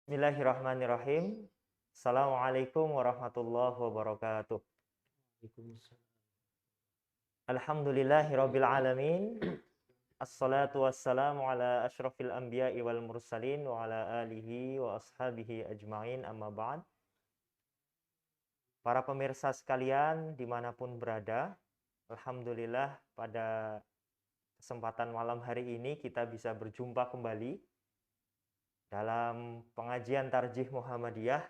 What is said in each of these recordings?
Bismillahirrahmanirrahim. Assalamualaikum warahmatullahi wabarakatuh. Alhamdulillahirabbil alamin. Assalatu wassalamu ala asyrafil anbiya'i wal mursalin wa ala alihi wa ashabihi ajmain, amma ba'd. Para pemirsa sekalian dimanapun berada, alhamdulillah pada kesempatan malam hari ini kita bisa berjumpa kembali dalam pengajian Tarjih Muhammadiyah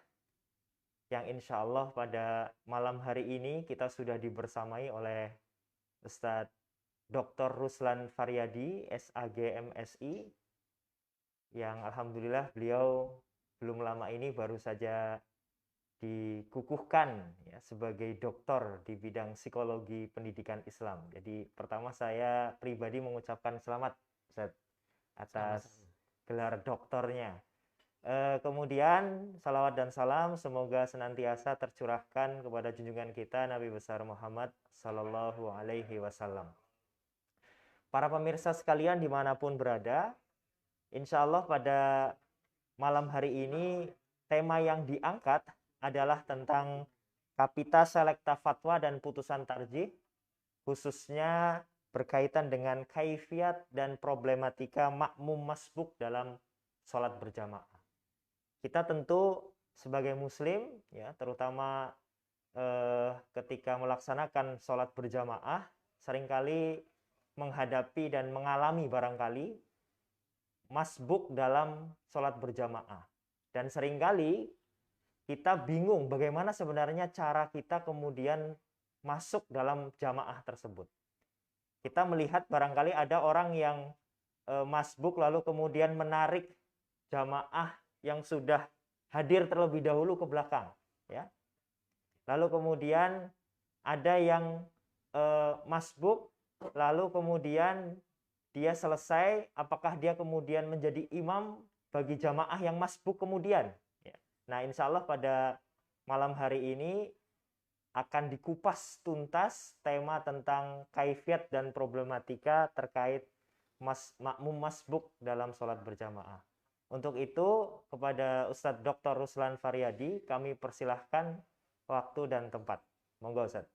yang insya Allah pada malam hari ini kita sudah dibersamai oleh Ustadz Dr. Ruslan Faryadi, SAG MSI, yang alhamdulillah beliau belum lama ini baru saja dikukuhkan ya, sebagai doktor di bidang psikologi pendidikan Islam. Jadi pertama saya pribadi mengucapkan selamat Ustadz atas gelar doktornya. Kemudian salawat dan salam semoga senantiasa tercurahkan kepada junjungan kita Nabi besar Muhammad Sallallahu Alaihi Wasallam. Para pemirsa sekalian dimanapun berada, insya Allah pada malam hari ini tema yang diangkat adalah tentang Kapita Selekta Fatwa dan Putusan Tarjih, khususnya berkaitan dengan kaifiat dan problematika makmum masbuk dalam sholat berjamaah. Kita tentu sebagai muslim ya, terutama ketika melaksanakan sholat berjamaah seringkali menghadapi dan mengalami barangkali masbuk dalam sholat berjamaah, dan seringkali kita bingung bagaimana sebenarnya cara kita kemudian masuk dalam jamaah tersebut. Kita melihat barangkali ada orang yang masbuk lalu kemudian menarik jamaah yang sudah hadir terlebih dahulu ke belakang, ya. Lalu kemudian ada yang masbuk, lalu kemudian dia selesai, apakah dia kemudian menjadi imam bagi jamaah yang masbuk kemudian? Ya. Nah, insya Allah pada malam hari ini akan dikupas tuntas tema tentang kaifiat dan problematika terkait makmum masbuk dalam sholat berjamaah. Untuk itu, kepada Ustadz Dr. Ruslan Faryadi, kami persilahkan waktu dan tempat. Monggo, Ustadz.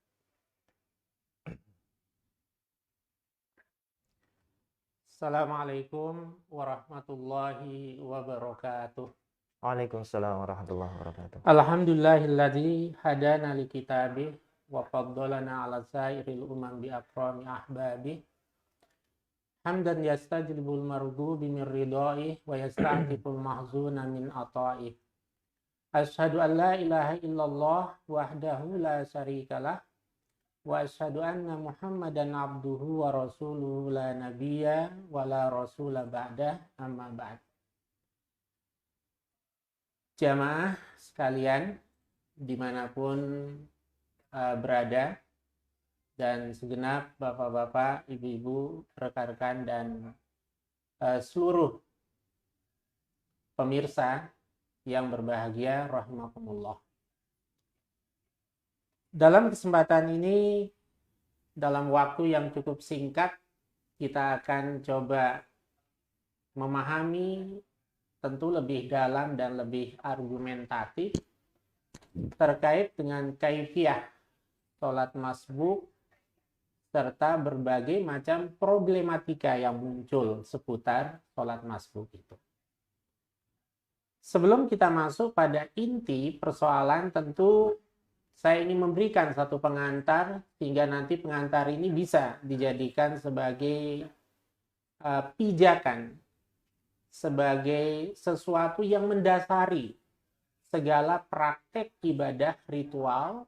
Assalamualaikum warahmatullahi wabarakatuh. Waalaikumsalam warahmatullahi wabarakatuh. Alhamdulillahilladzi hadana likitabih wa faddalana ala sairil umam bi akrami ahbabih. Hamdan yastajlibul mardubi min ridhaih wa yasta'tiful mahzuna min ataih. Asyhadu an la ilaha illallah wahdahu la syarikalah wa asyhadu anna Muhammadan abduhu wa rasuluhu la nabiyya wa la rasula ba'dah, amma ba'd. Jamaah sekalian dimanapun berada, dan segenap bapak-bapak, ibu-ibu, rekan-rekan, dan seluruh pemirsa yang berbahagia rahimakumullah. Dalam kesempatan ini, dalam waktu yang cukup singkat, kita akan coba memahami tentu lebih dalam dan lebih argumentatif terkait dengan kaifiah sholat masbuk serta berbagai macam problematika yang muncul seputar sholat masbuk itu. Sebelum kita masuk pada inti persoalan, tentu saya ingin memberikan satu pengantar sehingga nanti pengantar ini bisa dijadikan sebagai pijakan, sebagai sesuatu yang mendasari segala praktek ibadah ritual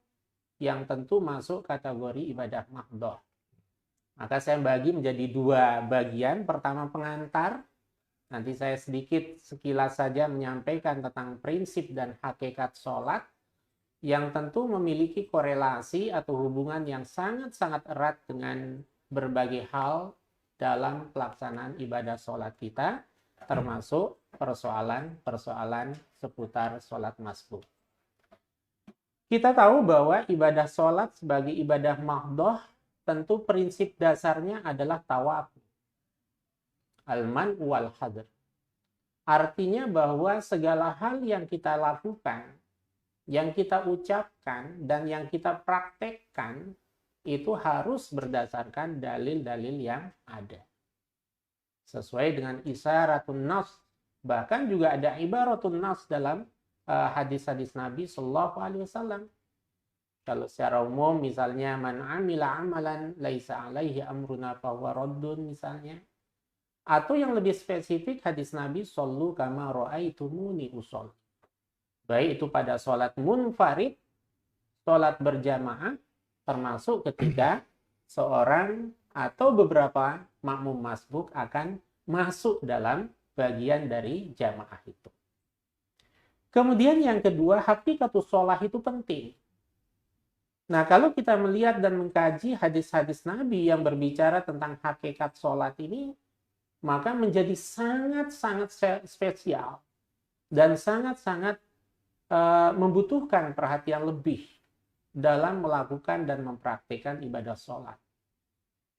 yang tentu masuk kategori ibadah mahdhah. Maka saya bagi menjadi dua bagian. Pertama pengantar, nanti saya sedikit sekilas saja menyampaikan tentang prinsip dan hakikat sholat yang tentu memiliki korelasi atau hubungan yang sangat-sangat erat dengan berbagai hal dalam pelaksanaan ibadah sholat kita, termasuk persoalan-persoalan seputar sholat masbuk. Kita tahu bahwa ibadah sholat sebagai ibadah mahdhah tentu prinsip dasarnya adalah tawaf, al-man wal hadr. Artinya bahwa segala hal yang kita lakukan, yang kita ucapkan, dan yang kita praktekkan, itu harus berdasarkan dalil-dalil yang ada. Sesuai dengan isyaratun nas. Bahkan juga ada ibaratun nas dalam hadis-hadis Nabi Shallallahu Alaihi Wasallam. Kalau secara umum misalnya man amila amalan laisa alaihi amruna fahuwa raddun misalnya. Atau yang lebih spesifik hadis Nabi shollu kama ra'aitumuni ushol. Baik itu pada sholat munfarid, sholat berjamaah, termasuk ketika seorang atau beberapa makmum masbuk akan masuk dalam bagian dari jamaah itu. Kemudian yang kedua, hakikatus sholah itu penting. Nah, kalau kita melihat dan mengkaji hadis-hadis Nabi yang berbicara tentang hakikat sholat ini, maka menjadi sangat-sangat spesial dan sangat-sangat membutuhkan perhatian lebih dalam melakukan dan mempraktikkan ibadah sholat.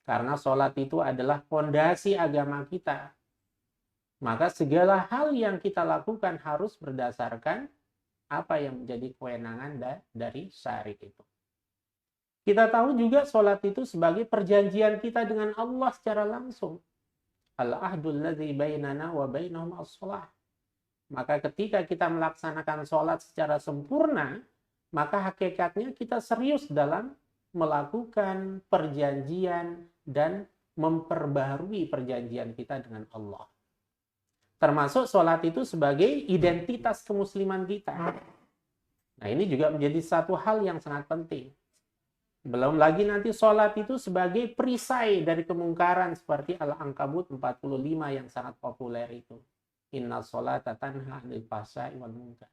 Karena sholat itu adalah fondasi agama kita. Maka segala hal yang kita lakukan harus berdasarkan apa yang menjadi kewenangan dari syari itu. Kita tahu juga sholat itu sebagai perjanjian kita dengan Allah secara langsung. Al-ahdul ladzi bainana wa bainahum as-shalah. Maka ketika kita melaksanakan sholat secara sempurna, maka hakikatnya kita serius dalam melakukan perjanjian dan memperbaharui perjanjian kita dengan Allah. Termasuk sholat itu sebagai identitas kemusliman kita. Nah, ini juga menjadi satu hal yang sangat penting. Belum lagi nanti sholat itu sebagai perisai dari kemungkaran seperti Al-Ankabut 45 yang sangat populer itu. Inna sholata tanha 'anil fahsya'i wal munkar.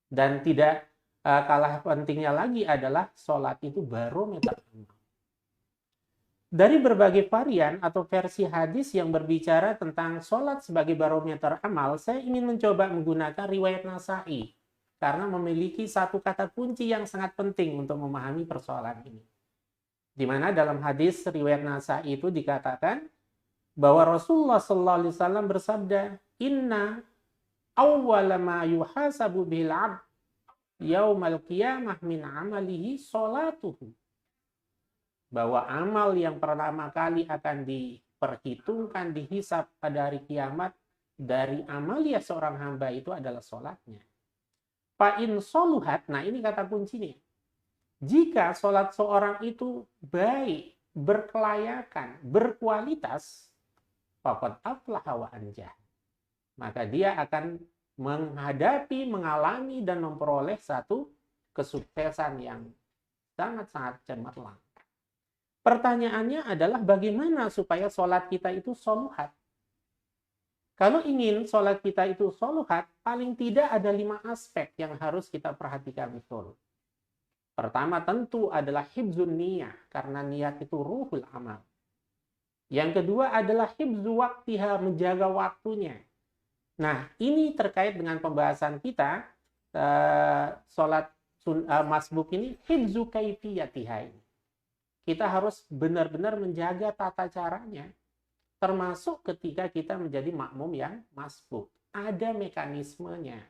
Dan tidak kalah pentingnya lagi adalah sholat itu barometer amal. Dari berbagai varian atau versi hadis yang berbicara tentang sholat sebagai barometer amal, saya ingin mencoba menggunakan riwayat Nasa'i karena memiliki satu kata kunci yang sangat penting untuk memahami persoalan ini. Di mana dalam hadis riwayat Nasa'i itu dikatakan bahwa Rasulullah SAW bersabda, Inna awwala ma yuhasabu bil 'abd yaumal qiyamah min 'amalihi sholatuhu. Bahwa amal yang pertama kali akan diperhitungkan, dihisab pada hari kiamat dari amalia seorang hamba itu adalah sholatnya. Fa'in soluhat, nah ini kata kuncinya. Jika sholat seorang itu baik, berkelayakan, berkualitas, faqad aflaha wa anjah. Maka dia akan menghadapi, mengalami, dan memperoleh satu kesuksesan yang sangat-sangat cemerlang. Pertanyaannya adalah bagaimana supaya sholat kita itu soluhat? Kalau ingin sholat kita itu soluhat, paling tidak ada 5 aspek yang harus kita perhatikan betul. Pertama tentu adalah hibzun niyah, karena niat itu ruhul amal. Yang kedua adalah hibzu waktiha, menjaga waktunya. Nah, ini terkait dengan pembahasan kita, sholat masbuk ini, hibzu kaifiyatiha ini. Kita harus benar-benar menjaga tata caranya. Termasuk ketika kita menjadi makmum yang masbuk. Ada mekanismenya.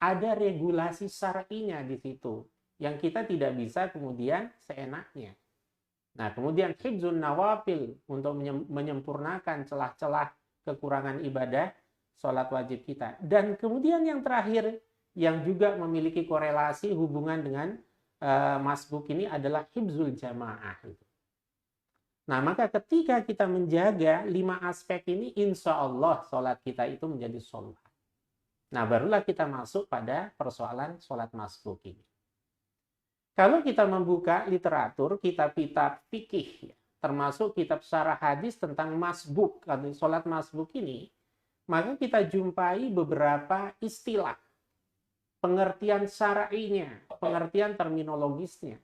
Ada regulasi syar'inya di situ. Yang kita tidak bisa kemudian seenaknya. Nah, kemudian hibzun nawafil untuk menyempurnakan celah-celah kekurangan ibadah sholat wajib kita. Dan kemudian yang terakhir yang juga memiliki korelasi hubungan dengan masbuk ini adalah hibzul jamaah. Nah, maka ketika kita menjaga 5 aspek ini, insya Allah sholat kita itu menjadi soluhat. Nah, barulah kita masuk pada persoalan sholat masbuk ini. Kalau kita membuka literatur, kitab-kitab fikih, termasuk kitab syarah hadis tentang masbuk, atau sholat masbuk ini, maka kita jumpai beberapa istilah, pengertian syar'inya, pengertian terminologisnya.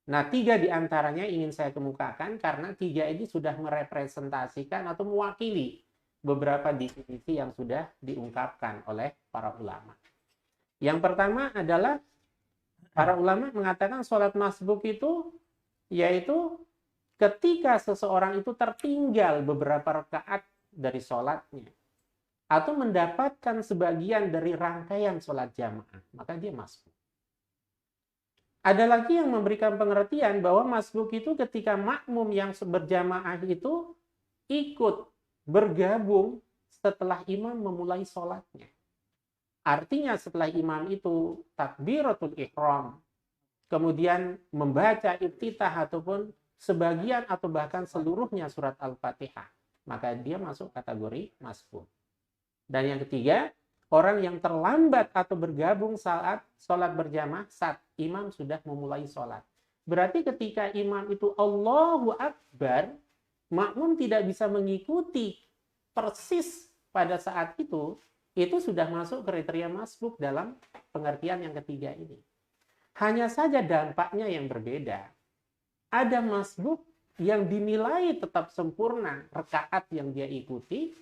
Nah, 3 diantaranya ingin saya kemukakan karena 3 ini sudah merepresentasikan atau mewakili beberapa definisi yang sudah diungkapkan oleh para ulama. Yang pertama adalah para ulama mengatakan sholat masbuk itu yaitu ketika seseorang itu tertinggal beberapa rakaat dari sholatnya. atau mendapatkan sebagian dari rangkaian sholat jamaah, maka dia masbuk. Ada lagi yang memberikan pengertian bahwa masbuk itu ketika makmum yang berjamaah itu ikut bergabung setelah imam memulai sholatnya. Artinya setelah imam itu takbiratul ihram, kemudian membaca iftitah ataupun sebagian atau bahkan seluruhnya surat Al-Fatihah, maka dia masuk kategori masbuk. Dan yang ketiga, orang yang terlambat atau bergabung saat sholat berjamaah saat imam sudah memulai sholat. Berarti ketika imam itu Allahu Akbar, makmum tidak bisa mengikuti persis pada saat itu sudah masuk kriteria masbuk dalam pengertian yang ketiga ini. Hanya saja dampaknya yang berbeda. Ada masbuk yang dinilai tetap sempurna rakaat yang dia ikuti,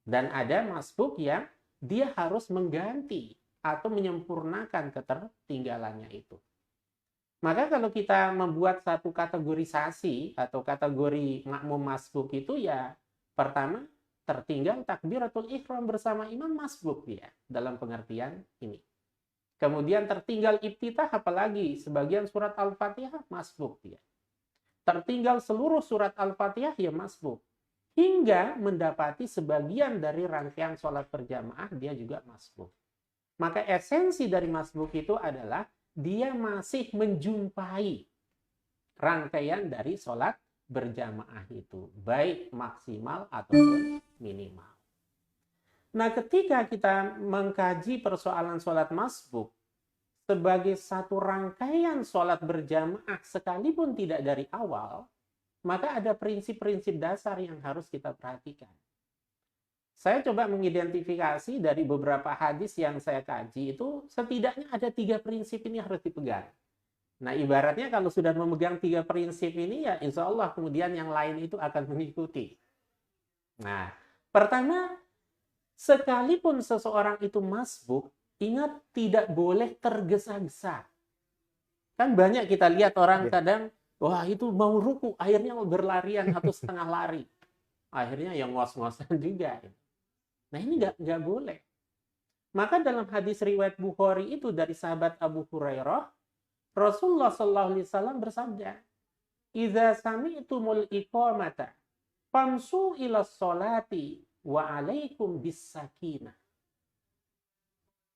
dan ada masbuk yang dia harus mengganti atau menyempurnakan ketertinggalannya itu. Maka kalau kita membuat satu kategorisasi atau kategori makmum masbuk itu ya, pertama, tertinggal takbiratul ihram bersama imam masbuk dia dalam pengertian ini. Kemudian tertinggal iftitah, apalagi sebagian surat Al-Fatihah, masbuk dia. Tertinggal seluruh surat Al-Fatihah, ya masbuk. Hingga mendapati sebagian dari rangkaian sholat berjamaah, dia juga masbuk. Maka esensi dari masbuk itu adalah dia masih menjumpai rangkaian dari sholat berjamaah itu, baik maksimal ataupun minimal. Nah, ketika kita mengkaji persoalan sholat masbuk sebagai satu rangkaian sholat berjamaah sekalipun tidak dari awal, maka ada prinsip-prinsip dasar yang harus kita perhatikan. Saya coba mengidentifikasi dari beberapa hadis yang saya kaji itu setidaknya ada 3 prinsip ini harus dipegang. Nah, ibaratnya kalau sudah memegang 3 prinsip ini, ya insya Allah kemudian yang lain itu akan mengikuti. Nah, pertama, sekalipun seseorang itu masbuk, ingat tidak boleh tergesa-gesa. Kan banyak kita lihat orang kadang, wah itu mau ruku, akhirnya mau berlarian atau setengah lari. Akhirnya yang ngos-ngosan juga. Nah, ini nggak boleh. Maka dalam hadis riwayat Bukhari itu dari sahabat Abu Hurairah, Rasulullah SAW bersabda, "Idza sami'tumul iqamata famsu ila sholati wa alaikum bis-sakinah."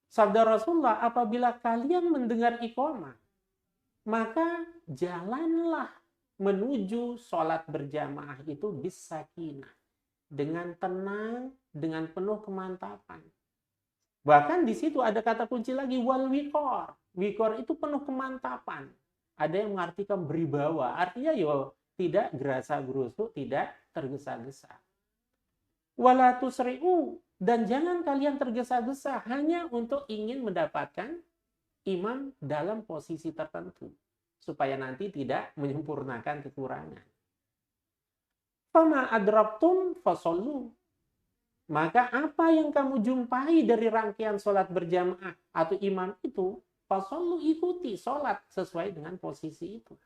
Sabda Rasulullah, apabila kalian mendengar iqamah, maka jalanlah menuju sholat berjamaah itu bis-sakinah, dengan tenang, dengan penuh kemantapan. Bahkan di situ ada kata kunci lagi, wal wiqor. Wiqor itu penuh kemantapan. Ada yang mengartikan beribawa. Artinya ya tidak gerasa-gerusu, tidak tergesa-gesa. Wala tusri'u. Dan jangan kalian tergesa-gesa hanya untuk ingin mendapatkan imam dalam posisi tertentu. Supaya nanti tidak menyempurnakan kekurangan. Fama adrabtum fasollu. Maka apa yang kamu jumpai dari rangkaian sholat berjamaah atau imam itu, fasollu, ikuti sholat sesuai dengan posisi itu.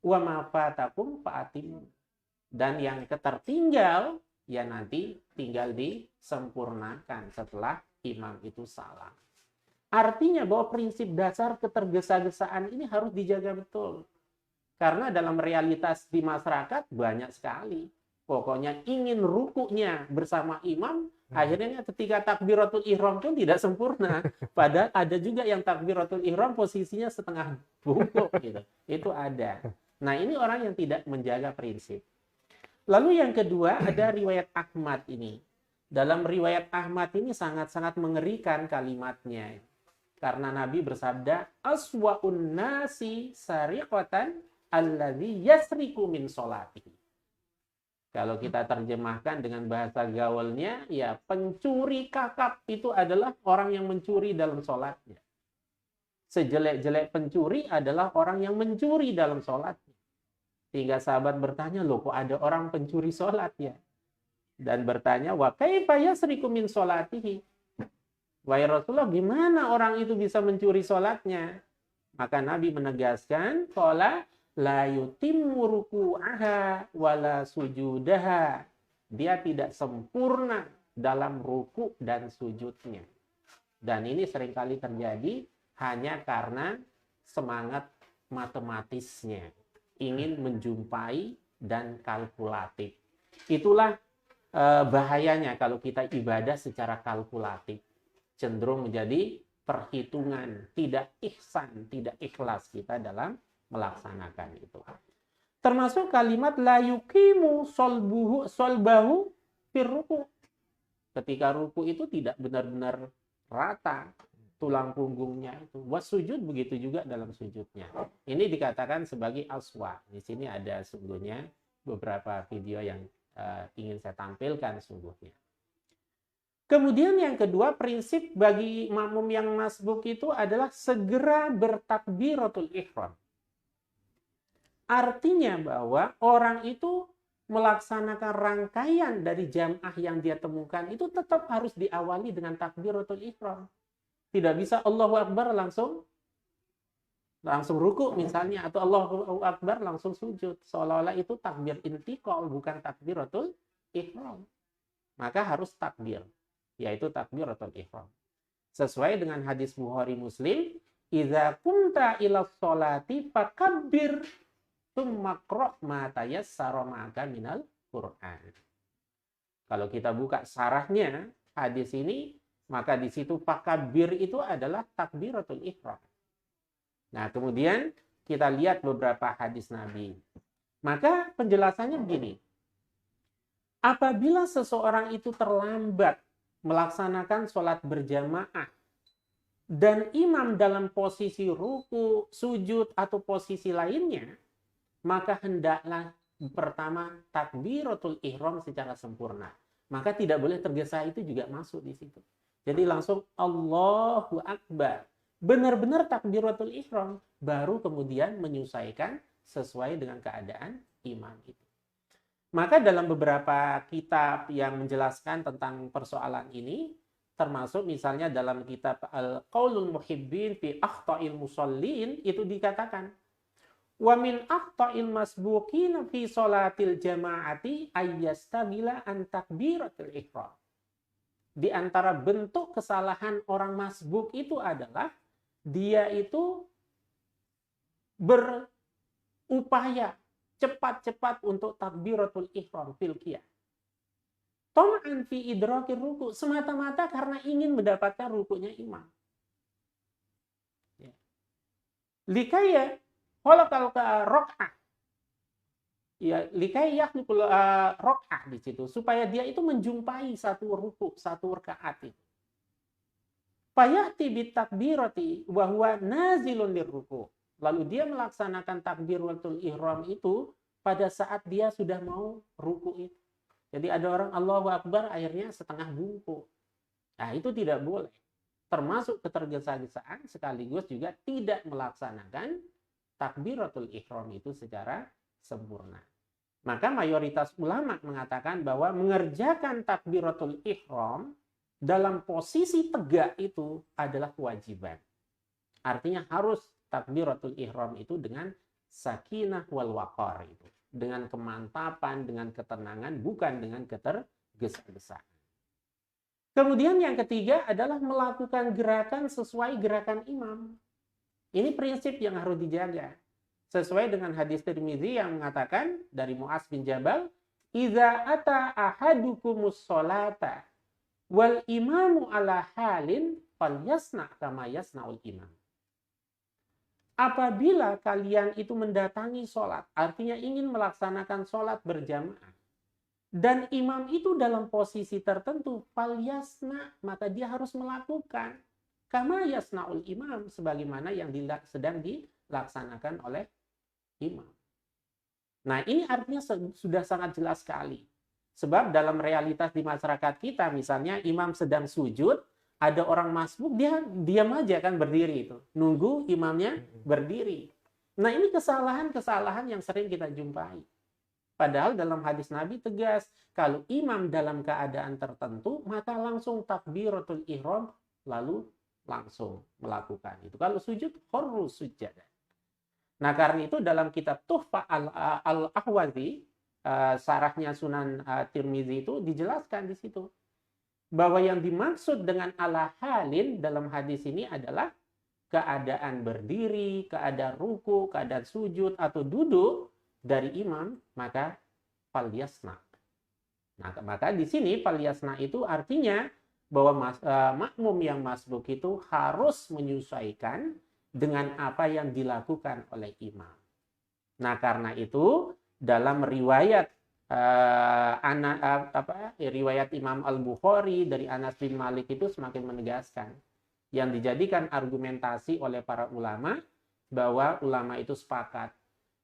Wa ma fatakum fa'atimu. Dan yang ketertinggal, ya nanti tinggal disempurnakan setelah imam itu salam. Artinya bahwa prinsip dasar ketergesa-gesaan ini harus dijaga betul. Karena dalam realitas di masyarakat banyak sekali. Pokoknya ingin rukuknya bersama imam, akhirnya ketika takbiratul ihram pun tidak sempurna. Padahal ada juga yang takbiratul ihram posisinya setengah bungkuk gitu. Itu ada. Nah, ini orang yang tidak menjaga prinsip. Lalu yang kedua ada riwayat Ahmad ini. Dalam riwayat Ahmad ini sangat-sangat mengerikan kalimatnya. Karena Nabi bersabda, aswa'un nasi sariqatan alladzi yasriku min sholatihi. Kalau kita terjemahkan dengan bahasa gaulnya, ya pencuri kakap itu adalah orang yang mencuri dalam sholatnya. Sejelek-jelek pencuri adalah orang yang mencuri dalam sholatnya. Sehingga sahabat bertanya, loh kok ada orang pencuri sholat ya? Dan bertanya, wa kaifa yasriku min sholatihi? Wahai Rasulullah, gimana orang itu bisa mencuri sholatnya? Maka Nabi menegaskan, qala la yutimmu ruku'aha wala sujudaha. Dia tidak sempurna dalam ruku dan sujudnya. Dan ini seringkali terjadi hanya karena semangat matematisnya, ingin menjumpai dan kalkulatif. Itulah bahayanya kalau kita ibadah secara kalkulatif, cenderung menjadi perhitungan, tidak ihsan, tidak ikhlas kita dalam melaksanakan itu. Termasuk kalimat la yuqimu solbahu firruku. Ketika ruku itu tidak benar-benar rata tulang punggungnya itu. Wasujud begitu juga dalam sujudnya. Ini dikatakan sebagai aswa. Di sini ada sungguhnya beberapa video yang ingin saya tampilkan sungguhnya. Kemudian yang kedua, prinsip bagi makmum yang masbuk itu adalah segera bertakbiratul ihram. Artinya bahwa orang itu melaksanakan rangkaian dari jamaah yang dia temukan itu tetap harus diawali dengan takbiratul ihram. Tidak bisa Allahu Akbar langsung ruku misalnya, atau Allahu Akbar langsung sujud. Seolah-olah itu takbir intiqal, bukan takbiratul ihram. Maka harus takbir, yaitu takbiratul ihram. Sesuai dengan hadis Bukhari Muslim, idza kunta ila sholati fakabbir tsumma qra' ma tayassara ma'aka minal Qur'an. Kalau kita buka syarahnya hadis ini, maka di situ fakabbir itu adalah takbiratul ihram. Nah, kemudian kita lihat beberapa hadis Nabi. Maka penjelasannya begini. Apabila seseorang itu terlambat melaksanakan sholat berjamaah dan imam dalam posisi ruku, sujud, atau posisi lainnya, maka hendaklah pertama takbiratul ihram secara sempurna. Maka tidak boleh tergesa, itu juga masuk di situ. Jadi langsung Allahu Akbar. Benar-benar takbiratul ihram, baru kemudian menyesuaikan sesuai dengan keadaan imam itu. Maka dalam beberapa kitab yang menjelaskan tentang persoalan ini, termasuk misalnya dalam kitab Al-Qaulul Muhibbin fi Akhta'il Musallin, itu dikatakan, wa min akhta'il masbuqina fi sholatil jama'ati ayyastabila an takbiratul ihram. Di antara bentuk kesalahan orang masbuk itu adalah dia itu berupaya cepat-cepat untuk takbiratul ihram fil qiyam. Tam'an fi idrakir ruku, semata-mata karena ingin mendapatkan rukunya imam. Likaya khalaqal rok'ah. Ya, likaya yakhluqul rok'ah di situ, supaya dia itu menjumpai satu ruku, satu rakaat itu. Fayahti bitakbirati wa huwa nazilun lirruku. Lalu dia melaksanakan takbiratul ihram itu pada saat dia sudah mau ruku itu. Jadi ada orang Allahu Akbar akhirnya setengah bungkuk. Nah, itu tidak boleh. Termasuk ketergesa-gesaan sekaligus juga tidak melaksanakan takbiratul ihram itu secara sempurna. Maka mayoritas ulama mengatakan bahwa mengerjakan takbiratul ihram dalam posisi tegak itu adalah kewajiban. Artinya harus takbiratul ihram itu dengan sakinah wal waqar itu, dengan kemantapan, dengan ketenangan, bukan dengan ketergesa-gesaan. Kemudian yang ketiga adalah melakukan gerakan sesuai gerakan imam. Ini prinsip yang harus dijaga. Sesuai dengan hadis Tirmizi yang mengatakan dari Mu'az bin Jabal, "Idza ata ahadukumus sholata wal imamu ala halin falyasna kama yasnaul imam." Apabila kalian itu mendatangi sholat, artinya ingin melaksanakan sholat berjamaah, dan imam itu dalam posisi tertentu, falyasna, maka dia harus melakukan kama yasnaul imam, sebagaimana yang sedang dilaksanakan oleh imam. Nah, ini artinya sudah sangat jelas sekali. Sebab dalam realitas di masyarakat kita, misalnya imam sedang sujud, ada orang masbuk, dia diam aja kan, berdiri itu. Nunggu imamnya berdiri. Nah, ini kesalahan-kesalahan yang sering kita jumpai. Padahal dalam hadis Nabi tegas, kalau imam dalam keadaan tertentu, maka langsung takbiratul ihram, lalu langsung melakukan itu. Kalau sujud, kharru sujjadah. Nah, karena itu dalam kitab Tuhfa al-Ahwazi, syarahnya Sunan Tirmizi itu dijelaskan di situ. bahwa yang dimaksud dengan ala halin dalam hadis ini adalah keadaan berdiri, keadaan ruku, keadaan sujud atau duduk dari imam, maka falyasna. Nah, maka di sini falyasna itu artinya bahwa makmum yang masbuk itu harus menyesuaikan dengan apa yang dilakukan oleh imam. Nah, karena itu dalam riwayat riwayat Imam Al-Bukhari dari Anas bin Malik itu semakin menegaskan yang dijadikan argumentasi oleh para ulama bahwa ulama itu sepakat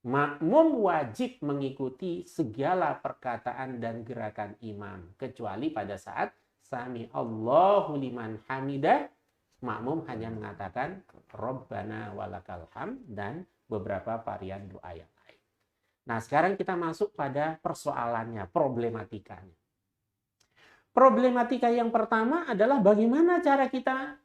makmum wajib mengikuti segala perkataan dan gerakan imam kecuali pada saat sami Allahu liman hamidah, makmum hanya mengatakan Rabbana walakal hamd dan beberapa varian doa yang lain. Nah, sekarang kita masuk pada persoalannya, problematikanya. Problematika yang pertama adalah bagaimana cara kita,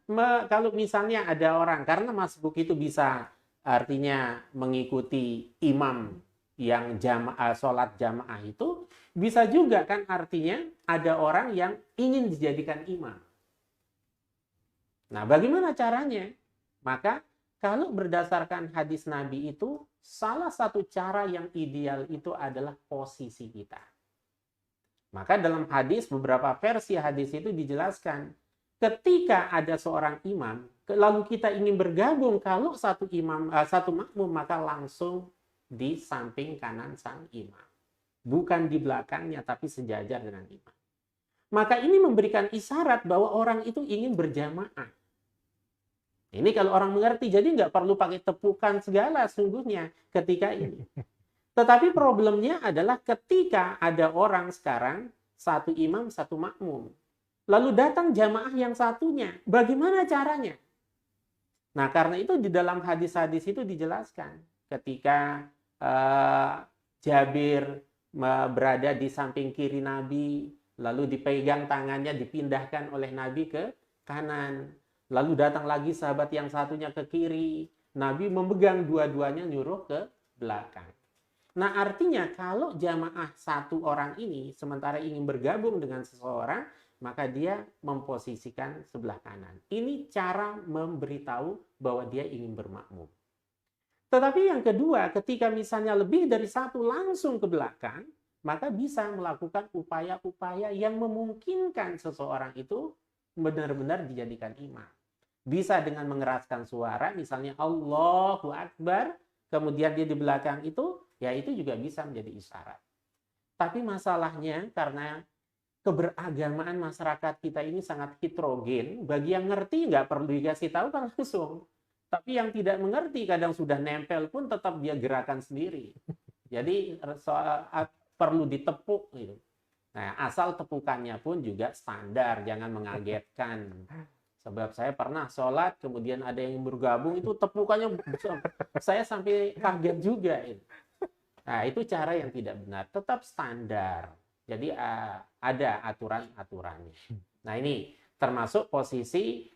kalau misalnya ada orang, karena masbuk itu bisa artinya mengikuti imam yang sholat jamaah itu, bisa juga kan artinya ada orang yang ingin dijadikan imam. Nah, bagaimana caranya? Maka kalau berdasarkan hadis Nabi itu, salah satu cara yang ideal itu adalah posisi kita. Maka dalam hadis, beberapa versi hadis itu dijelaskan, ketika ada seorang imam, lalu kita ingin bergabung, kalau satu makmum, maka langsung di samping kanan sang imam. Bukan di belakangnya, tapi sejajar dengan imam. Maka ini memberikan isyarat bahwa orang itu ingin berjamaah. Ini kalau orang mengerti, jadi nggak perlu pakai tepukan segala sungguhnya ketika ini. Tetapi problemnya adalah ketika ada orang sekarang, satu imam, satu makmum. Lalu datang jamaah yang satunya. Bagaimana caranya? Nah, karena itu di dalam hadis-hadis itu dijelaskan. Ketika Jabir berada di samping kiri Nabi, lalu dipegang tangannya, dipindahkan oleh Nabi ke kanan. Lalu datang lagi sahabat yang satunya ke kiri. Nabi memegang dua-duanya nyuruh ke belakang. Nah, artinya kalau jamaah satu orang ini sementara ingin bergabung dengan seseorang, maka dia memposisikan sebelah kanan. Ini cara memberitahu bahwa dia ingin bermakmum. Tetapi yang kedua, ketika misalnya lebih dari satu langsung ke belakang, maka bisa melakukan upaya-upaya yang memungkinkan seseorang itu benar-benar dijadikan imam. Bisa dengan mengeraskan suara, misalnya Allahu Akbar, kemudian dia di belakang itu, ya itu juga bisa menjadi isyarat. Tapi masalahnya karena keberagamaan masyarakat kita ini sangat heterogen, bagi yang ngerti nggak perlu dikasih tahu kan langsung. Tapi yang tidak mengerti kadang sudah nempel pun tetap dia gerakan sendiri. Jadi perlu ditepuk gitu. Nah, asal tepukannya pun juga standar, jangan mengagetkan. Sebab saya pernah sholat, kemudian ada yang bergabung, itu tepukannya saya sampai kaget juga. Nah, itu cara yang tidak benar. Tetap standar. Jadi ada aturan-aturannya. Nah, ini termasuk posisi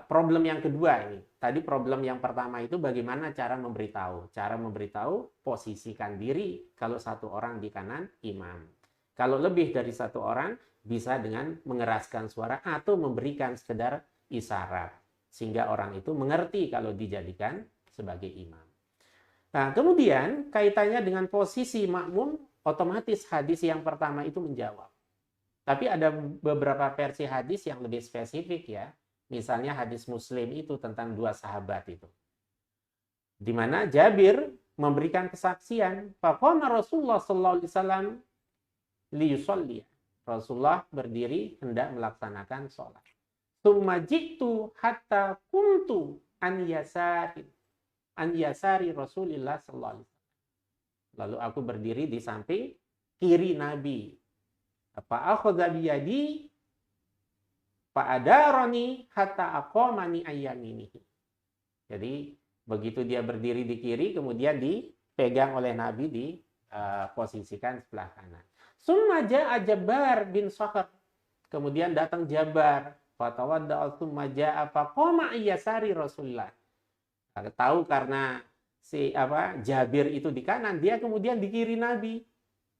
problem yang kedua ini. Tadi problem yang pertama itu bagaimana cara memberitahu. Cara memberitahu, posisikan diri kalau satu orang di kanan imam. Kalau lebih dari satu orang, bisa dengan mengeraskan suara atau memberikan sekedar isyarat. Sehingga orang itu mengerti kalau dijadikan sebagai imam. Nah, kemudian kaitannya dengan posisi makmum, otomatis hadis yang pertama itu menjawab. Tapi ada beberapa versi hadis yang lebih spesifik ya. Misalnya hadis Muslim itu tentang dua sahabat itu. Di mana Jabir memberikan kesaksian, faqama Rasulullah sallallahu alaihi wasallam liyusolli. Rasulullah berdiri hendak melaksanakan sholat. Tsumma ji'tu hatta kuntu an yasari Rasulillah sallallahu alaihi wasallam. Lalu aku berdiri di samping kiri Nabi. Fa akhadha bi yadi fa adarani hatta aqamani ayyaminihi. Jadi begitu dia berdiri di kiri, kemudian dipegang oleh Nabi, diposisikan sebelah kanan. Summa ja'a Jabbar bin Sakhr. Kemudian datang Jabbar. Fatawadda'a summa ja'a faqama yasari Rasulullah. Tahu karena Jabir itu di kanan, dia kemudian di kiri Nabi.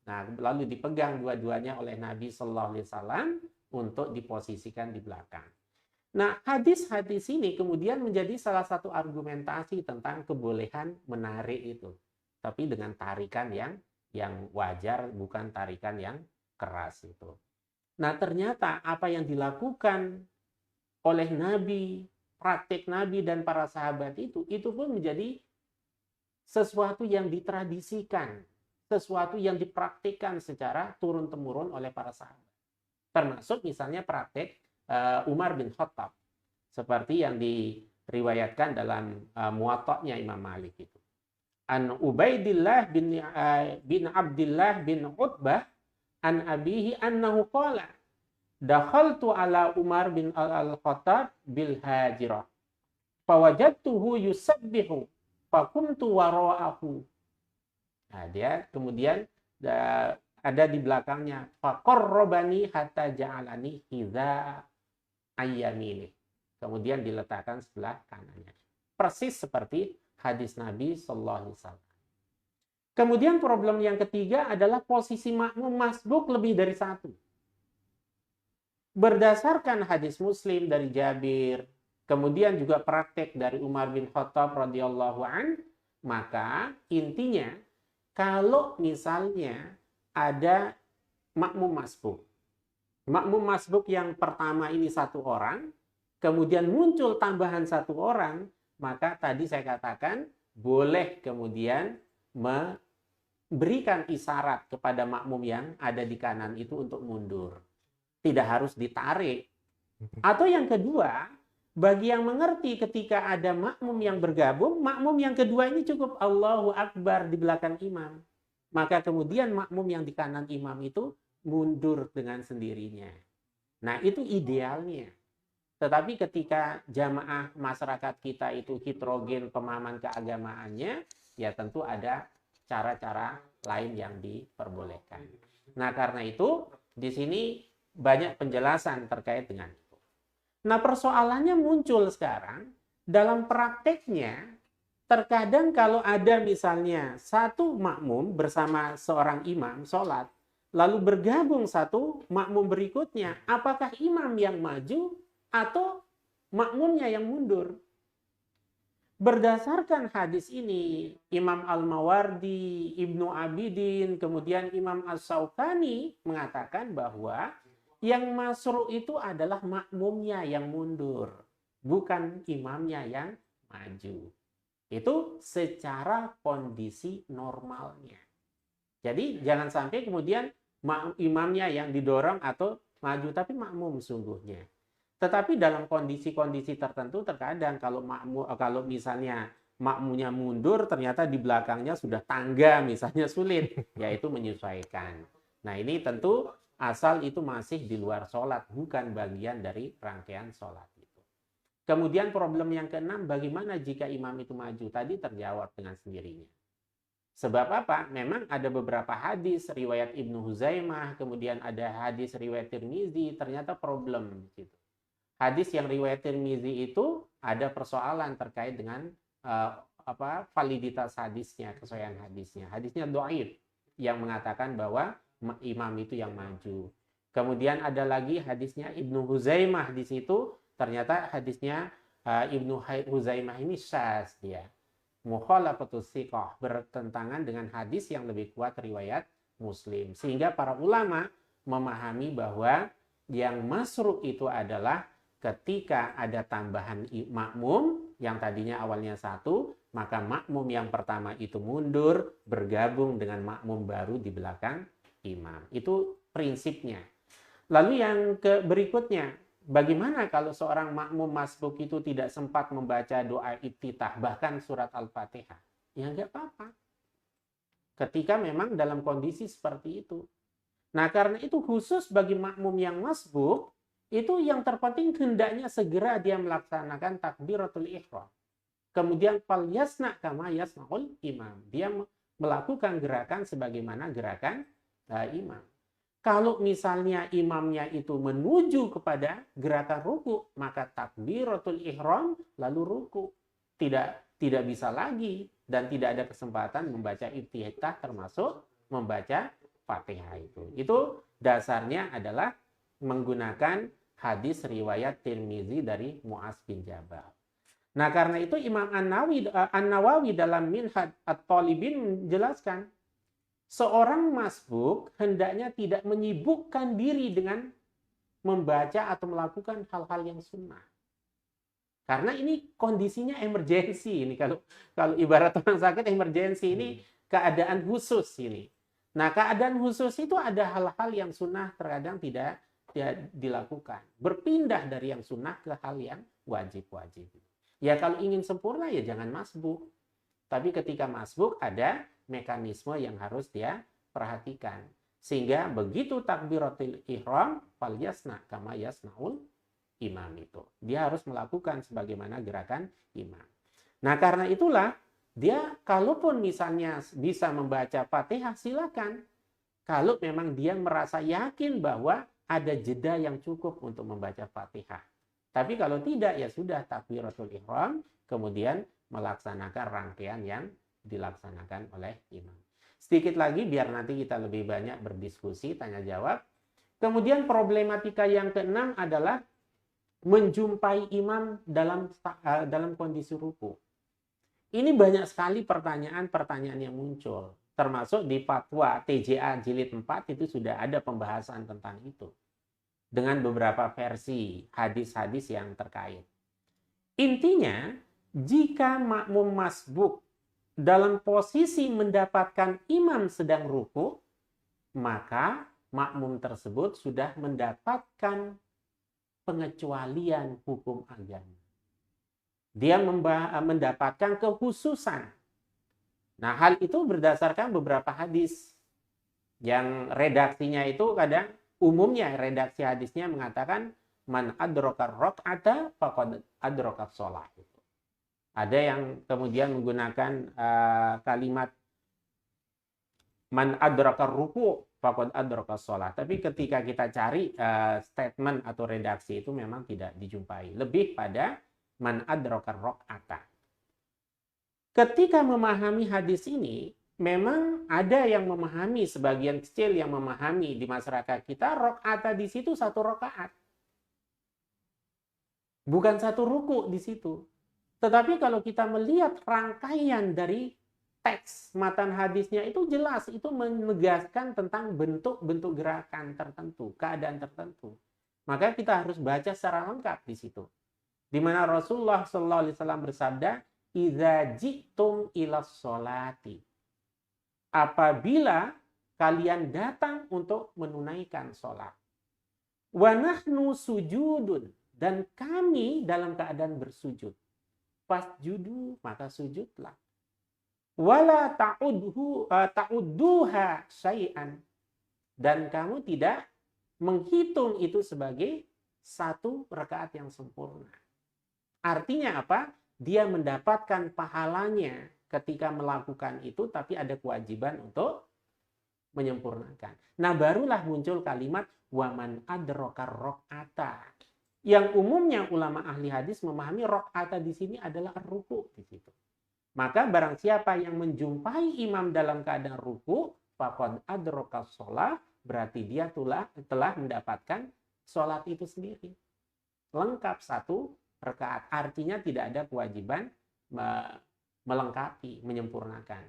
Nah, lalu dipegang dua-duanya oleh Nabi sallallahu alaihi wasallam untuk diposisikan di belakang. Nah, hadis-hadis ini kemudian menjadi salah satu argumentasi tentang kebolehan menarik itu. Tapi dengan tarikan yang wajar, bukan tarikan yang keras itu. Nah, ternyata apa yang dilakukan oleh Nabi, praktik Nabi dan para sahabat itu pun menjadi sesuatu yang ditradisikan, sesuatu yang dipraktikkan secara turun-temurun oleh para sahabat. Termasuk misalnya praktik Umar bin Khattab, seperti yang diriwayatkan dalam Muwatta'nya Imam Malik itu. An Ubaidillah bin Abdillah bin Utbah an abihi annahu qala dakhaltu ala Umar bin al-Khattab bil hajirah fawajadtuhu yusabbihu fakumtu wara'ahu. Nah, dia kemudian ada di belakangnya faqarrabani hatta ja'alani hiza ayyamini. Kemudian diletakkan sebelah kanannya. Persis seperti hadis Nabi sallallahu alaihi wasallam. Kemudian problem yang ketiga adalah posisi makmum masbuk lebih dari satu. Berdasarkan hadis Muslim dari Jabir, kemudian juga praktek dari Umar bin Khattab radhiyallahu an, maka intinya kalau misalnya ada makmum masbuk. Makmum masbuk yang pertama ini satu orang, kemudian muncul tambahan satu orang, maka tadi saya katakan boleh kemudian memberikan isyarat kepada makmum yang ada di kanan itu untuk mundur. Tidak harus ditarik. Atau yang kedua, bagi yang mengerti ketika ada makmum yang bergabung, makmum yang kedua ini cukup Allahu Akbar di belakang imam. Maka kemudian makmum yang di kanan imam itu mundur dengan sendirinya. Nah, itu idealnya. Tetapi ketika jamaah masyarakat kita itu heterogen pemahaman keagamaannya, ya tentu ada cara-cara lain yang diperbolehkan. Nah, karena itu di sini banyak penjelasan terkait dengan itu. Nah, persoalannya muncul sekarang dalam prakteknya. Terkadang kalau ada misalnya satu makmum bersama seorang imam sholat, lalu bergabung satu makmum berikutnya, apakah imam yang maju atau makmumnya yang mundur? Berdasarkan hadis ini, Imam Al-Mawardi, Ibnu Abidin, kemudian Imam As-Syaukani mengatakan bahwa yang masyru' itu adalah makmumnya yang mundur, bukan imamnya yang maju. Itu secara kondisi normalnya. Jadi jangan sampai kemudian imamnya yang didorong atau maju, tapi makmum sungguhnya. Tetapi dalam kondisi-kondisi tertentu terkadang kalau misalnya makmumnya mundur, ternyata di belakangnya sudah tangga misalnya sulit, yaitu menyesuaikan. Nah, ini tentu asal itu masih di luar sholat, bukan bagian dari rangkaian sholat. Kemudian problem yang keenam, bagaimana jika imam itu maju? Tadi terjawab dengan sendirinya. Sebab apa? Memang ada beberapa hadis riwayat Ibnu Huzaimah, kemudian ada hadis riwayat Tirmizi, ternyata problem gitu. Hadis yang riwayat Tirmizi itu ada persoalan terkait dengan validitas hadisnya, kesohihan hadisnya. Hadisnya dhaif yang mengatakan bahwa imam itu yang maju. Kemudian ada lagi hadisnya Ibnu Huzaimah di situ. Ternyata hadisnya Ibnu Huzaimah ini syadz dia. Mukhalafatus thiqah, bertentangan dengan hadis yang lebih kuat riwayat Muslim. Sehingga para ulama memahami bahwa yang masyru' itu adalah ketika ada tambahan makmum yang tadinya awalnya satu, maka makmum yang pertama itu mundur bergabung dengan makmum baru di belakang imam. Itu prinsipnya. Lalu yang berikutnya, bagaimana kalau seorang makmum masbuk itu tidak sempat membaca doa iftitah, bahkan surat Al-Fatihah? Ya nggak apa-apa. Ketika memang dalam kondisi seperti itu. Nah, karena itu khusus bagi makmum yang masbuk, itu yang terpenting hendaknya segera dia melaksanakan takbiratul ihram. Kemudian fal yasna kama yasnaul imam. Dia melakukan gerakan sebagaimana gerakan imam. Kalau misalnya imamnya itu menuju kepada gerakan ruku, maka takbiratul ihram lalu ruku. Tidak bisa lagi dan tidak ada kesempatan membaca iftitah termasuk membaca Fatihah itu. Itu dasarnya adalah menggunakan hadis riwayat Tirmizi dari Mu'adz bin Jabal. Nah, karena itu Imam An-Nawawi dalam Minhaj At-Thalibin menjelaskan, seorang masbuk hendaknya tidak menyibukkan diri dengan membaca atau melakukan hal-hal yang sunnah. Karena ini kondisinya emergensi. Ini kalau ibarat orang sakit emergensi, ini keadaan khusus ini. Nah, keadaan khusus itu ada hal-hal yang sunnah terkadang tidak dilakukan. Berpindah dari yang sunnah ke hal yang wajib-wajib. Ya kalau ingin sempurna ya jangan masbuk. Tapi ketika masbuk ada mekanisme yang harus dia perhatikan. Sehingga begitu takbiratul ihram fal yasna kama yasnaul imam itu. Dia harus melakukan sebagaimana gerakan imam. Nah, karena itulah dia kalaupun misalnya bisa membaca Fatihah silakan. Kalau memang dia merasa yakin bahwa ada jeda yang cukup untuk membaca Fatihah. Tapi kalau tidak, ya sudah takbiratul ihram, kemudian melaksanakan rangkaian yang dilaksanakan oleh imam. Sedikit lagi, biar nanti kita lebih banyak berdiskusi, tanya jawab. Kemudian problematika yang keenam adalah menjumpai imam dalam kondisi ruku. Ini banyak sekali pertanyaan-pertanyaan yang muncul. Termasuk di fatwa TJA jilid 4 itu sudah ada pembahasan tentang itu. Dengan beberapa versi hadis-hadis yang terkait. Intinya, jika makmum masbuk dalam posisi mendapatkan imam sedang ruku, maka makmum tersebut sudah mendapatkan pengecualian hukum agama. Dia mendapatkan kekhususan. Nah, hal itu berdasarkan beberapa hadis yang redaksinya itu kadang umumnya redaksi hadisnya mengatakan man adrokar rok'ata faqad adrokat sholah. Ada yang kemudian menggunakan kalimat man adrokar ruku faqad adrokat sholah. Tapi ketika kita cari statement atau redaksi itu memang tidak dijumpai. Lebih pada man adrokar rok'ata. Ketika memahami hadis ini, memang ada yang memahami, sebagian kecil yang memahami di masyarakat kita, rakaat di situ satu rakaat. Bukan satu ruku di situ. Tetapi kalau kita melihat rangkaian dari teks matan hadisnya itu jelas, itu menegaskan tentang bentuk-bentuk gerakan tertentu, keadaan tertentu. Maka kita harus baca secara lengkap di situ. Di mana Rasulullah SAW bersabda, "Idza ji'tum ilas sholati." Apabila kalian datang untuk menunaikan sholat. Wa nahnu sujudun. Dan kami dalam keadaan bersujud. Fasjudu, maka sujudlah. Wala ta'udduha syai'an. Dan kamu tidak menghitung itu sebagai satu rakaat yang sempurna. Artinya apa? Dia mendapatkan pahalanya ketika melakukan itu, tapi ada kewajiban untuk menyempurnakan. Nah, barulah muncul kalimat waman adrokar rok'ata. Yang umumnya ulama ahli hadis memahami rok'ata di sini adalah ruku di situ. Maka barang siapa yang menjumpai imam dalam keadaan ruku, faqad adrokas sholah, berarti dia telah mendapatkan sholat itu sendiri. Lengkap satu rakaat. Artinya tidak ada kewajiban melengkapi, menyempurnakan.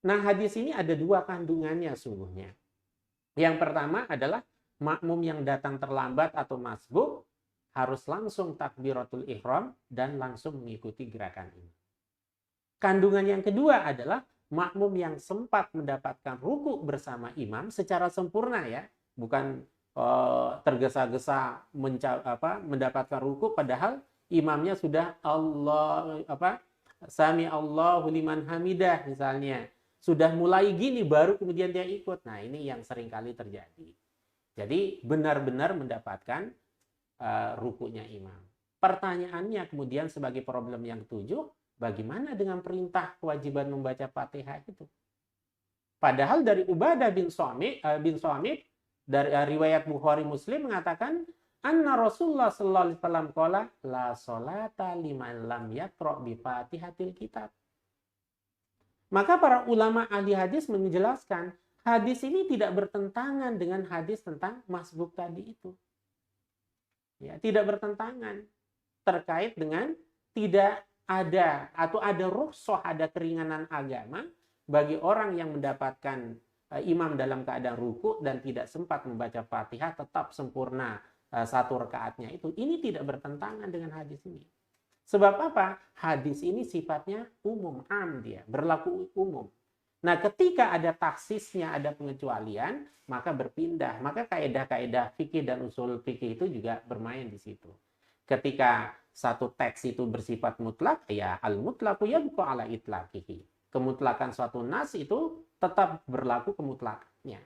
Nah, hadis ini ada dua kandungannya sungguhnya. Yang pertama adalah makmum yang datang terlambat atau masbuk harus langsung takbiratul ihram dan langsung mengikuti gerakan ini. Kandungan yang kedua adalah makmum yang sempat mendapatkan ruku bersama imam secara sempurna ya, bukan tergesa-gesa mendapatkan ruku padahal imamnya sudah Sami Allahu liman hamidah misalnya. Sudah mulai gini baru kemudian dia ikut. Nah, ini yang sering kali terjadi. Jadi benar-benar mendapatkan rukunya imam. Pertanyaannya kemudian sebagai problem yang ketujuh, bagaimana dengan perintah kewajiban membaca Fatihah itu? Padahal dari Ubadah bin Samit dari riwayat Bukhari Muslim mengatakan anna Rasulullah sallallahu alaihi wasallam qala la sholata liman lam yaqra bi Fatihatil kitab. Maka para ulama ahli hadis menjelaskan hadis ini tidak bertentangan dengan hadis tentang masbuk tadi itu. Ya, tidak bertentangan terkait dengan tidak ada atau ada rukhsah, ada keringanan agama bagi orang yang mendapatkan imam dalam keadaan ruku dan tidak sempat membaca Fatihah tetap sempurna satu rakaatnya itu. Ini tidak bertentangan dengan hadis ini. Sebab apa? Hadis ini sifatnya umum, am, dia berlaku umum. Nah, ketika ada taksisnya, ada pengecualian, maka berpindah. Maka kaedah-kaedah fikih dan usul fikih itu juga bermain di situ. Ketika satu teks itu bersifat mutlak, ya al-mutlaqu yabqa ala itlaqihi. Kemutlakan suatu nas itu tetap berlaku kemutlakannya.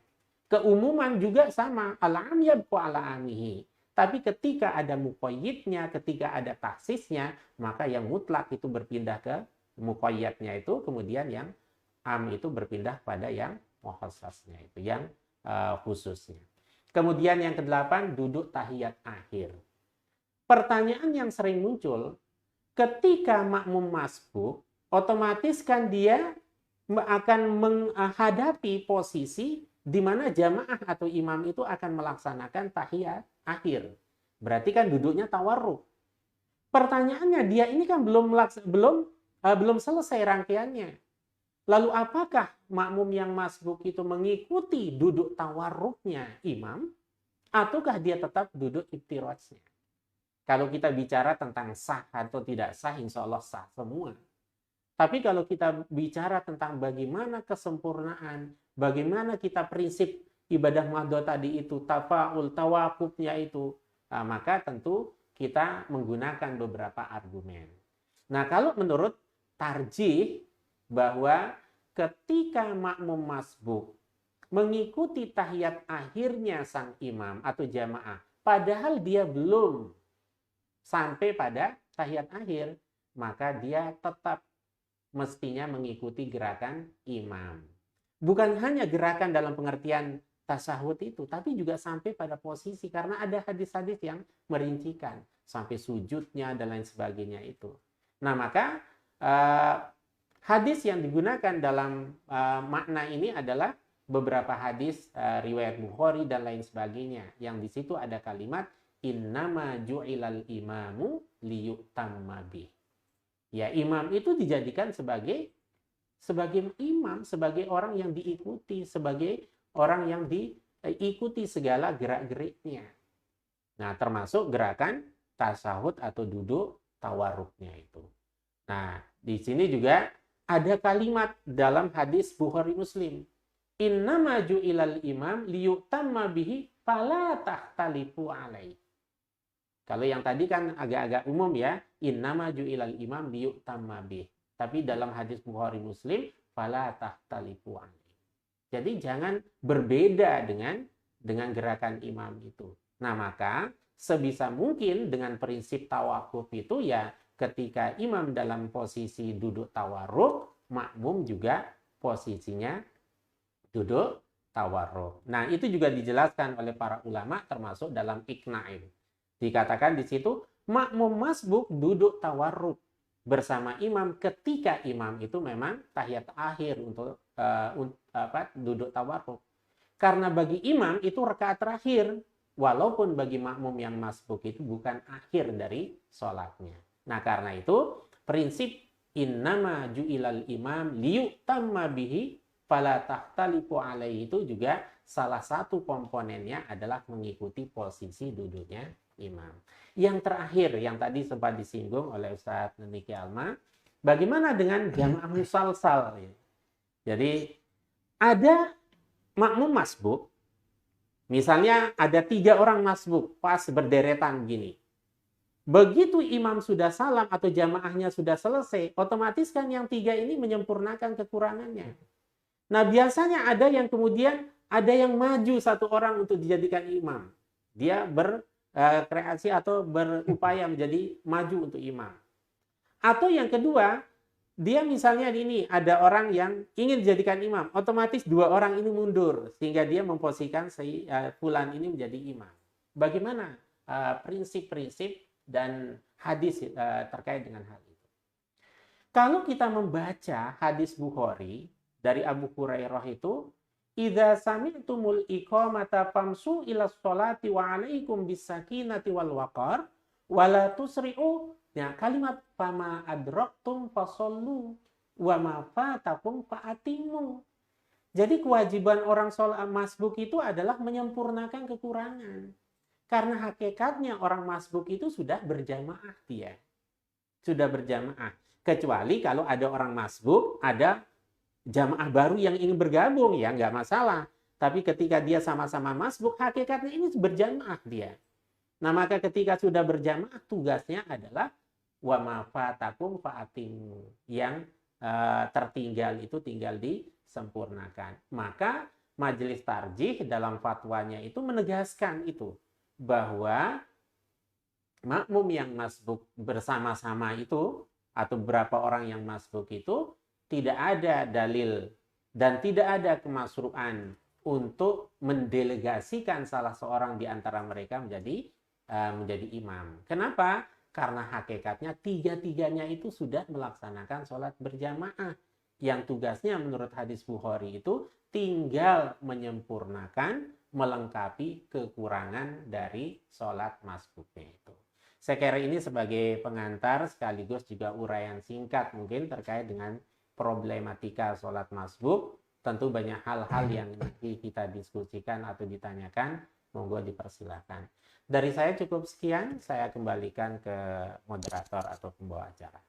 Keumuman juga sama, al-am yabqa ala amihi. Tapi ketika ada muqayyidnya, ketika ada taksisnya, maka yang mutlak itu berpindah ke muqayyadnya itu, kemudian yang am itu berpindah pada yang mukhassasnya itu, yang khususnya. Kemudian yang kedelapan, duduk tahiyat akhir. Pertanyaan yang sering muncul, ketika makmum masbuk, otomatis kan dia akan menghadapi posisi di mana jamaah atau imam itu akan melaksanakan tahiyat akhir. Berarti kan duduknya tawarruk. Pertanyaannya, dia ini kan belum selesai rangkaiannya. Lalu apakah makmum yang masbuk itu mengikuti duduk tawarruknya imam, ataukah dia tetap duduk iftirajnya? Kalau kita bicara tentang sah atau tidak sah, insya Allah sah semua. Tapi kalau kita bicara tentang bagaimana kesempurnaan, bagaimana kita prinsip ibadah mahdhah tadi itu, tafaul, tawakufnya itu, maka tentu kita menggunakan beberapa argumen. Nah, kalau menurut tarjih, bahwa ketika makmum masbuk mengikuti tahiyat akhirnya sang imam atau jamaah, padahal dia belum sampai pada tahiyat akhir, maka dia tetap mestinya mengikuti gerakan imam. Bukan hanya gerakan dalam pengertian tasahud itu, tapi juga sampai pada posisi, karena ada hadis-hadis yang merincikan sampai sujudnya dan lain sebagainya itu. Nah, maka hadis yang digunakan dalam makna ini adalah beberapa hadis riwayat Bukhari dan lain sebagainya, yang di situ ada kalimat innama ju'ilal imamu liyutamma bih. Ya, imam itu dijadikan sebagai imam, sebagai orang yang diikuti, sebagai orang yang diikuti segala gerak-geriknya. Nah, termasuk gerakan tasahud atau duduk tawarruknya itu. Nah, di sini juga ada kalimat dalam hadis Bukhari Muslim. Innama ju'ilal imam liyutamma bihi fala tahtalifu alaihi. Kalau yang tadi kan agak-agak umum ya, innama ju'ilal imam liyutamma bih. Tapi dalam hadis Bukhari Muslim, fala tahtalifu alaihi. Jadi jangan berbeda dengan gerakan imam itu. Nah, maka sebisa mungkin dengan prinsip tawakuf itu ya, ketika imam dalam posisi duduk tawarruk, makmum juga posisinya duduk tawarruk. Nah, itu juga dijelaskan oleh para ulama termasuk dalam Iqna'in. Dikatakan di situ makmum masbuk duduk tawarruk bersama imam ketika imam itu memang tahiyat akhir untuk duduk tawarruk. Karena bagi imam itu rakaat terakhir, walaupun bagi makmum yang masbuk itu bukan akhir dari sholatnya. Nah, karena itu prinsip innama ju'ilal imam liyutamma bihi fala tahtalifu alaihi itu juga salah satu komponennya adalah mengikuti posisi duduknya imam. Yang terakhir, yang tadi sempat disinggung oleh Ustaz Niki Alma, bagaimana dengan jamaah musalsal? Jadi ada makmum masbuk, misalnya ada 3 orang masbuk pas berderetan gini. Begitu imam sudah salam atau jamaahnya sudah selesai, otomatis kan yang 3 ini menyempurnakan kekurangannya. Nah, biasanya ada yang kemudian ada yang maju 1 orang untuk dijadikan imam. Dia berkreasi atau berupaya menjadi maju untuk imam. Atau yang kedua, dia misalnya ini ada orang yang ingin dijadikan imam, otomatis 2 orang ini mundur sehingga dia memposisikan si fulan ini menjadi imam. Bagaimana prinsip-prinsip dan hadis terkait dengan hal itu? Kalau kita membaca hadis Bukhari dari Abu Hurairah idza sami'tumul iqamata famsu ila sholati wa 'alaikum bisakinati wal waqar wa la tusri'u. Ya, kalimat fama adraktum fasallu wa ma fatakum fa'atimu. Jadi kewajiban orang sholat masbuk itu adalah menyempurnakan kekurangan. Karena hakikatnya orang masbuk itu sudah berjamaah dia. Sudah berjamaah. Kecuali kalau ada orang masbuk, ada jamaah baru yang ingin bergabung, ya nggak masalah. Tapi ketika dia sama-sama masbuk, hakikatnya ini berjamaah dia. Nah, maka ketika sudah berjamaah, tugasnya adalah wa ma fatakum fa'atimu. Yang tertinggal itu tinggal disempurnakan. Maka Majelis Tarjih dalam fatwanya itu menegaskan itu, bahwa makmum yang masbuk bersama-sama itu, atau beberapa orang yang masbuk itu, tidak ada dalil dan tidak ada kemasruhan untuk mendelegasikan salah seorang di antara mereka menjadi imam. Kenapa? Karena hakikatnya tiga-tiganya itu sudah melaksanakan sholat berjamaah. Yang tugasnya menurut hadis Bukhari itu tinggal menyempurnakan, melengkapi kekurangan dari sholat masbuknya itu. Saya kira ini sebagai pengantar sekaligus juga uraian singkat mungkin terkait dengan problematika sholat masbuk. Tentu banyak hal-hal yang nanti kita diskusikan atau ditanyakan, monggo dipersilahkan. Dari saya cukup sekian, saya kembalikan ke moderator atau pembawa acara.